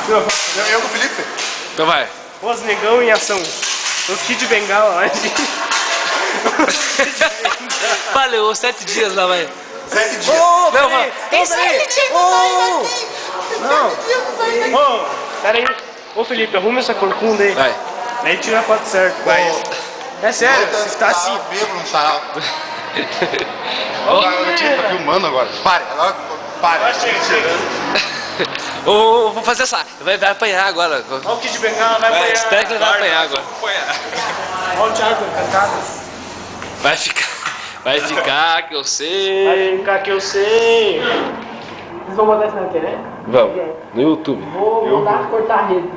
Eu com o Felipe. Então vai. Os negão em ação. Os Kid Bengala lá. Valeu, 7 dias lá, vai. 7 dias. Ô, Não, peraí. vai. Ô, peraí. Não. Ô, peraí. Ô, Felipe, arruma essa corcunda aí. Vai. Aí tira a foto certa. Vai. É sério, você tá assim. Bêbado no sarau. O time tá filmando agora. Pare, agora pare. Chega. Ô, vou fazer essa. Vai apanhar agora. Olha o Kid Bengala, vai apanhar. Espero que ele vai apanhar agora. Olha o Thiago cantado. Vai ficar que eu sei. Vai ficar que eu sei. Vocês vão botar isso na internet? Vamos, no YouTube. Vou mandar cortar a rede.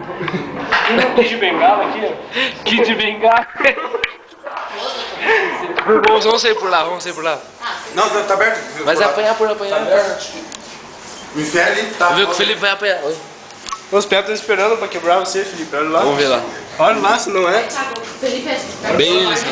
E no Kid Bengala aqui, ó. Kid Bengala. Vamos sair por lá, vamos sair por lá. Não, tá aberto. Mas apanhar por apanhar. O inferno ali tá. Viu que o Felipe vai apanhar. Oi. Os pés estão esperando pra quebrar você, Felipe. Olha lá. Vamos ver lá. Olha lá, se não é. Bem isso.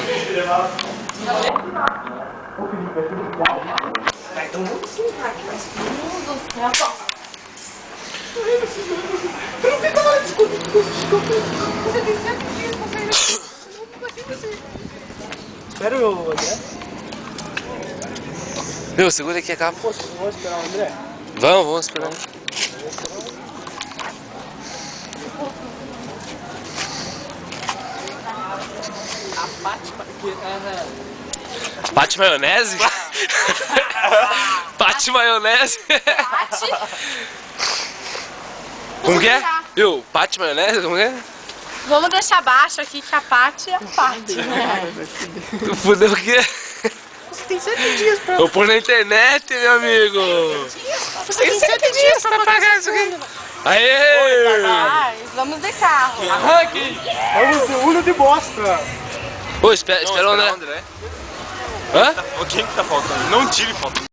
Espera o André. Meu, segura aqui a capa. Vamos esperar o André? Vamos esperar. Pate maionese? Pate maionese? Como que é? Viu? Pate maionese? Como que é? Vamos deixar baixo aqui que a Paty é a Paty. Tu fudeu o quê? Você tem 7 dias pra... Eu pôr na internet, meu amigo! Você tem 7 dias pra pagar isso aqui. Aê! Vai, vamos de carro. Arranque! Vamos de Uno de bosta. Ô, espera o André. Hã? Quem que tá faltando? Não tire foto.